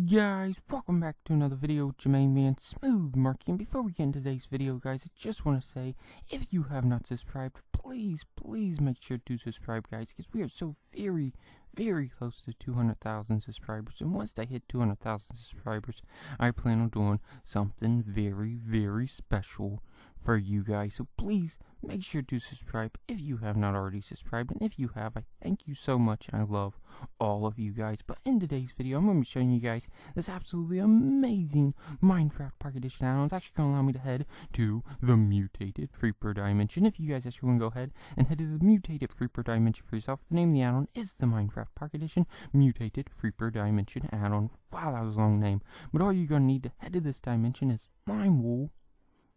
Guys, welcome back to another video with your main man, Smooth Marky. And before we get into today's video, guys, I just want to say, if you have not subscribed, please make sure to subscribe, guys, because we are so very close to 200,000 subscribers. And once I hit 200,000 subscribers, I plan on doing something very special for you guys. So please make sure to subscribe if you have not already subscribed, and if you have, I thank you so much. I love all of you guys. But in today's video, I'm going to be showing you guys this absolutely amazing Minecraft Pocket Edition add-on. It's actually going to allow me to head to the Mutated Creeper Dimension. If you guys actually want to go ahead and head to the Mutated Creeper Dimension for yourself, the name of the add-on is the Minecraft Pocket Edition Mutated Creeper Dimension add-on. Wow, that was a long name. But all you're going to need to head to this dimension is lime wool.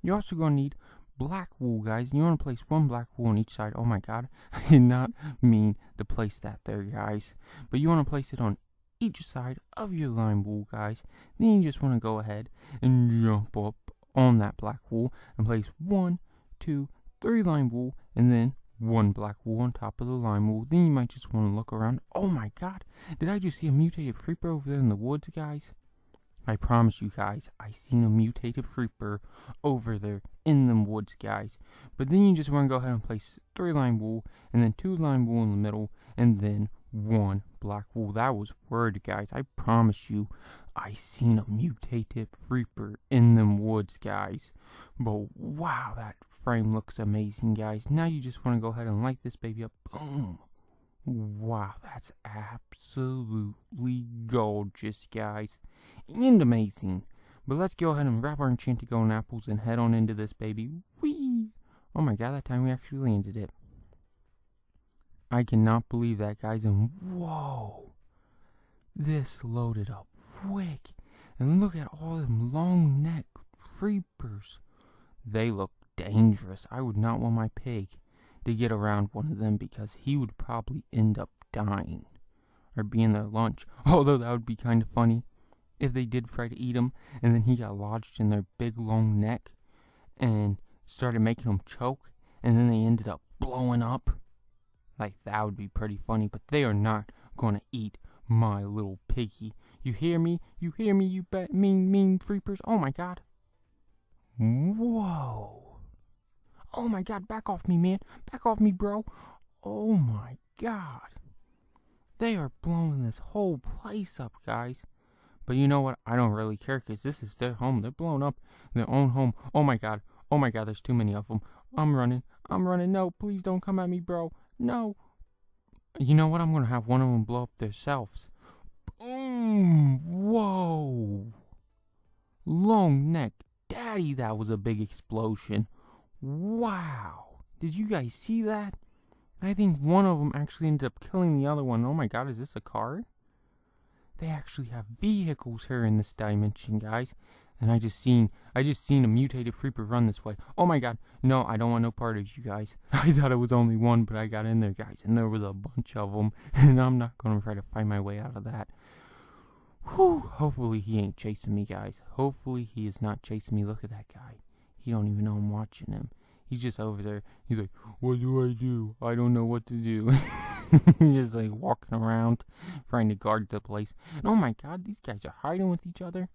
You're also going to need black wool, guys, and you want to place one black wool on each side. Oh my god, I did not mean to place that there, guys. But you want to place it on each side of your lime wool, guys. Then you just want to go ahead and jump up on that black wool and place 1, 2, 3 lime wool, and then 1 black wool on top of the lime wool. Then you might just want to look around. Oh my god, did I just see a mutated creeper over there in the woods, guys? I promise you guys, I seen a mutated creeper over there in them woods, guys. But then you just want to go ahead and place 3 lime wool, and then 2 lime wool in the middle, and then 1 black wool. That was word, guys. I promise you, I seen a mutated creeper in them woods, guys. But wow, that frame looks amazing, guys. Now you just want to go ahead and light this baby up. Boom. Wow, that's absolutely gorgeous, guys, and amazing. But let's go ahead and wrap our enchanted golden apples and head on into this baby. Whee! Oh my god, that time we actually landed it. I cannot believe that, guys, and whoa! This loaded up quick. And look at all them long neck creepers. They look dangerous. I would not want my pig to get around one of them, because he would probably end up dying or being their lunch. Although that would be kind of funny if they did try to eat him and then he got lodged in their big long neck and started making them choke, and then they ended up blowing up. Like, that would be pretty funny. But they are not gonna eat my little piggy. You hear me? You hear me, you mean creepers? Oh my god. Whoa. Oh my god, back off me, man. Back off me, bro. Oh my god. They are blowing this whole place up, guys. But you know what? I don't really care, because this is their home. They're blowing up their own home. Oh my god. Oh my god, there's too many of them. I'm running. No, please don't come at me, bro. No. You know what? I'm going to have one of them blow up themselves. Boom. Whoa. Long neck. Daddy, that was a big explosion. Wow, did you guys see that? I think one of them actually ended up killing the other one. Oh my god, is this a car? They actually have vehicles here in this dimension, guys. And I just seen a mutated creeper run this way. Oh my god, no, I don't want no part of you guys. I thought it was only one, but I got in there, guys, and there was a bunch of them. And I'm not going to try to find my way out of that. Whew, hopefully he ain't chasing me, guys. Hopefully he is not chasing me. Look at that guy. He don't even know I'm watching him. He's just over there. He's like, what do I do? I don't know what to do. He's just like walking around trying to guard the place. And oh my god, these guys are hiding with each other.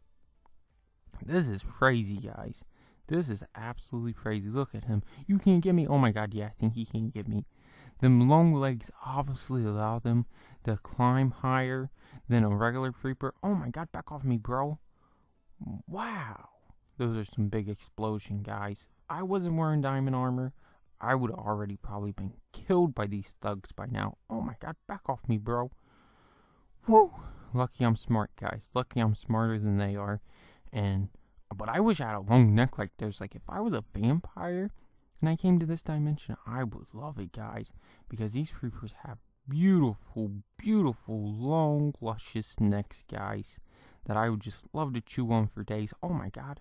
This is crazy, guys. This is absolutely crazy. Look at him. You can't get me. Oh my god, yeah, I think he can't get me. Them long legs obviously allow them to climb higher than a regular creeper. Oh my god, back off me, bro. Wow. Those are some big explosion, guys. If I wasn't wearing diamond armor, I would have already probably been killed by these thugs by now. Oh my god, back off me, bro. Whew. Lucky I'm smart, guys. Lucky I'm smarter than they are. But I wish I had a long neck like theirs. Like, if I was a vampire and I came to this dimension, I would love it, guys. Because these creepers have beautiful, long, luscious necks, guys, that I would just love to chew on for days. Oh my god.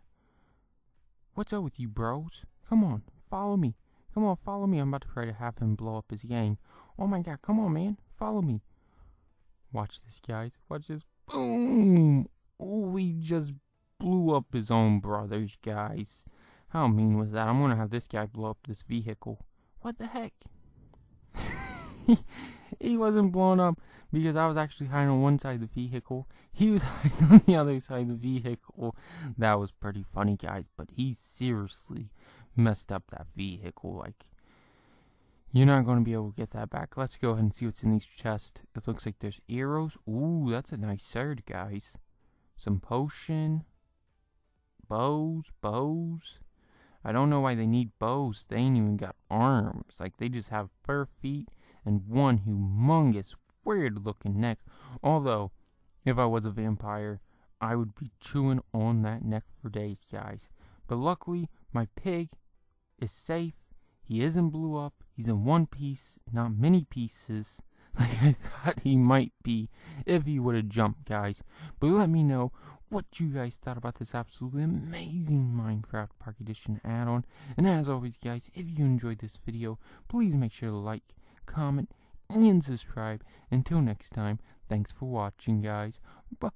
What's up with you, bros? Come on, follow me. Come on, follow me. I'm about to try to have him blow up his gang. Oh my god, come on, man. Follow me. Watch this, guys. Watch this. Boom! Oh, he just blew up his own brothers, guys. How mean was that? I'm gonna have this guy blow up this vehicle. What the heck? He wasn't blown up because I was actually hiding on one side of the vehicle. He was hiding on the other side of the vehicle. That was pretty funny, guys, but he seriously messed up that vehicle. Like, you're not going to be able to get that back. Let's go ahead and see what's in these chests. It looks like there's arrows. Ooh, that's a nice sword, guys. Some potion. Bows. I don't know why they need bows. They ain't even got arms. Like, they just have fur feet and one humongous, weird-looking neck. Although, if I was a vampire, I would be chewing on that neck for days, guys. But luckily, my pig is safe. He isn't blew up. He's in one piece, not many pieces, like I thought he might be if he would have jumped, guys. But let me know what you guys thought about this absolutely amazing Minecraft Park Edition add-on. And as always, guys, if you enjoyed this video, please make sure to like, comment, and subscribe. Until next time, thanks for watching, guys. Bye.